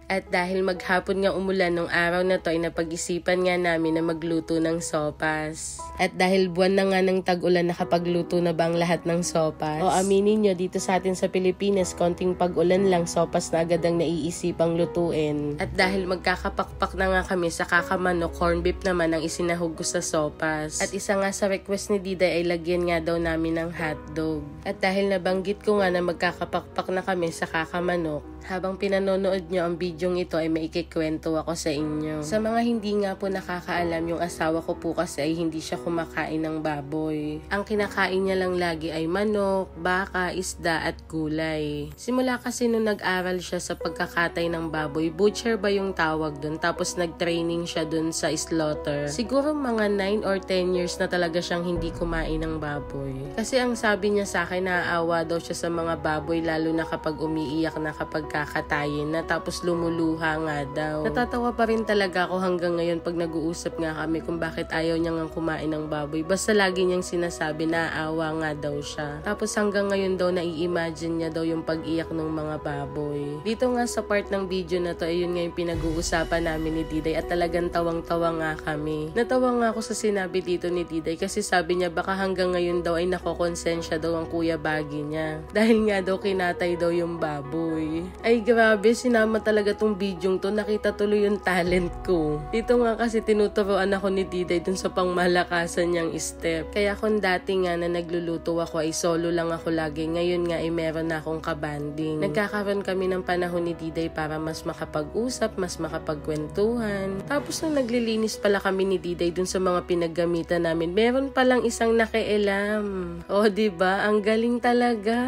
At dahil maghapon nga umulan nung araw na to ay napag-isipan nga namin na magluto ng sopas. At dahil buwan na nga ng tag-ulan, nakapagluto na ba ang lahat ng sopas? O aminin nyo, dito sa atin sa Pilipinas, konting pag-ulan lang, sopas na agad ang naiisipang lutuin. At dahil magkakapakpak na nga kami sa kakamanok, corn beef naman ang isinahog ko sa sopas. At isa nga sa request ni Diday ay lagyan nga daw namin ng hotdog. At dahil nabanggit ko nga na magkakapakpak na kami sa kakamanok, habang pinanonood nyo ang bidyong ito ay maikikwento ako sa inyo. Sa mga hindi nga po nakakaalam, yung asawa ko po kasi ay hindi siya kumakain ng baboy. Ang kinakain niya lang lagi ay manok, baka, isda at gulay. Simula kasi nung nag-aral siya sa pagkakatay ng baboy, butcher ba yung tawag dun, tapos nag-training siya dun sa slaughter. Siguro mga 9 or 10 years na talaga siyang hindi kumain ng baboy. Kasi ang sabi niya sa akin, naaawa daw siya sa mga baboy lalo na kapag umiiyak na kapag kakatayin na, tapos lumuluha nga daw. Natatawa pa rin talaga ako hanggang ngayon pag nag-uusap nga kami kung bakit ayaw niya nga kumain ng baboy. Basta lagi niyang sinasabi na naawa nga daw siya. Tapos hanggang ngayon daw nai-imagine niya daw yung pag-iyak ng mga baboy. Dito nga sa part ng video na to, ayun nga yung pinag-uusapan namin ni Diday at talagang tawang-tawa nga kami. Natawa nga ako sa sinabi dito ni Diday kasi sabi niya baka hanggang ngayon daw ay nakokonsensya daw ang kuya bagi niya. Dahil nga daw kinatay daw yung baboy. Ay grabe, sinama talaga tong bidyong to. Nakita tuloy yung talent ko. Dito nga kasi tinuturoan ako ni Diday dun sa pangmalakasan niyang step. Kaya kung dati nga na nagluluto ako ay solo lang ako lagi, ngayon nga ay meron na akong kabanding. Nagkakaroon kami ng panahon ni Diday para mas makapag-usap, mas makapagkwentuhan. Tapos nung naglilinis pala kami ni Diday dun sa mga pinaggamitan namin, meron palang isang nakialam. O diba? Ang galing talaga.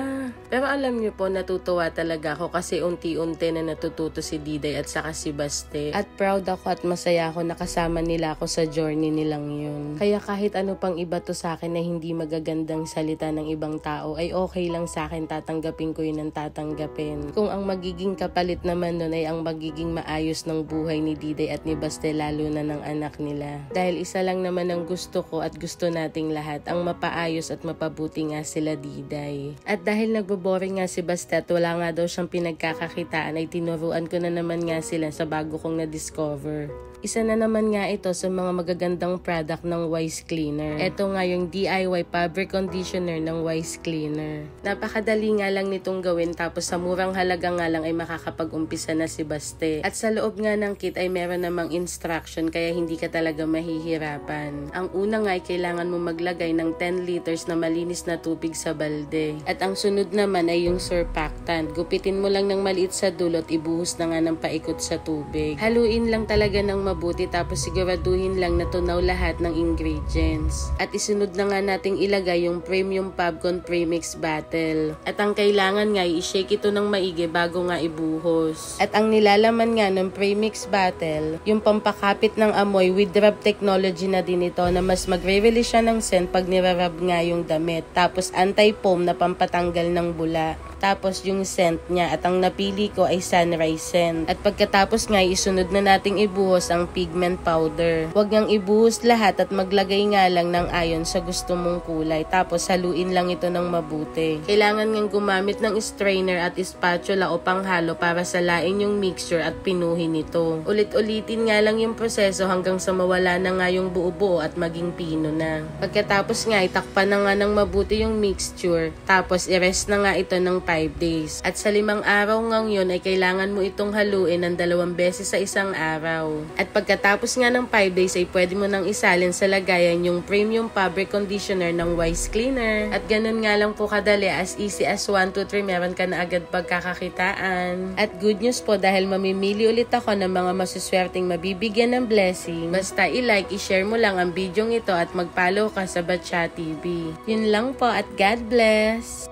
Pero alam niyo po, natutuwa talaga ako kasi unti-unti na natututo si Diday at saka si Baste. At proud ako at masaya ako nakasama nila ako sa journey nilang yun. Kaya kahit ano pang iba to sa akin na hindi magagandang salita ng ibang tao, ay okay lang sa akin, tatanggapin ko yun ang tatanggapin. Kung ang magiging kapalit naman nun ay ang magiging maayos ng buhay ni Diday at ni Baste, lalo na ng anak nila. Dahil isa lang naman ang gusto ko at gusto nating lahat, ang mapaayos at mapabuti nga sila Diday. At dahil nagboboring nga si Baste at wala nga daw siyang pinagkakakitaan, ay tinuruan ko na naman nga sila sa bago kong na-discover. Isa na naman nga ito sa mga magagandang product ng Wise Cleaner. Ito nga yung DIY fabric conditioner ng Wise Cleaner. Napakadali nga lang nitong gawin, tapos sa murang halaga nga lang ay makakapag-umpisa na si Baste. At sa loob nga ng kit ay meron namang instruction kaya hindi ka talaga mahihirapan. Ang una nga ay kailangan mo maglagay ng 10 liters na malinis na tubig sa balde. At ang sunod naman ay yung surfactant. Gupitin mo lang ng maliit sa dulo at ibuhos na nga ng paikot sa tubig. Haluin lang talaga ng mabuti, tapos siguraduhin lang na tunaw lahat ng ingredients. At isunod na nga nating ilagay yung Premium Popcorn Premix Bottle. At ang kailangan nga i-shake ito ng maigi bago nga ibuhos. At ang nilalaman nga ng Premix Bottle, yung pampakapit ng amoy with rub technology na din ito na mas magre-release siya ng scent pag nirarab nga yung damit. Tapos anti-foam na pampatanggal ng bula. Tapos yung scent niya, at ang napili ko ay Sunrise Scent. At pagkatapos nga isunod na nating ibuhos ang pigment powder. Huwag ngang ibuhos lahat at maglagay nga lang ng ayon sa gusto mong kulay. Tapos haluin lang ito ng mabuti. Kailangan ngang gumamit ng strainer at spatula o panghalo para salain yung mixture at pinuhin ito. Ulit-ulitin nga lang yung proseso hanggang sa mawala na nga yung buo-buo at maging pino na. Pagkatapos nga itakpan na nga ng mabuti yung mixture. Tapos i-rest na nga ito ng 5 days. At sa 5 araw ngang yun ay kailangan mo itong haluin ng 2 beses sa isang araw. At pagkatapos nga ng 5 days ay pwede mo nang isalin sa lagayan yung Premium Fabric Conditioner ng Wise Cleaner. At ganun nga lang po kadali, as easy as 1, 2, 3, meron ka na agad pagkakakitaan. At good news po, dahil mamimili ulit ako ng mga masuswerteng mabibigyan ng blessing. Basta i-like, i-share mo lang ang bidyong ito at mag-follow ka sa Batcha TV. Yun lang po at God bless!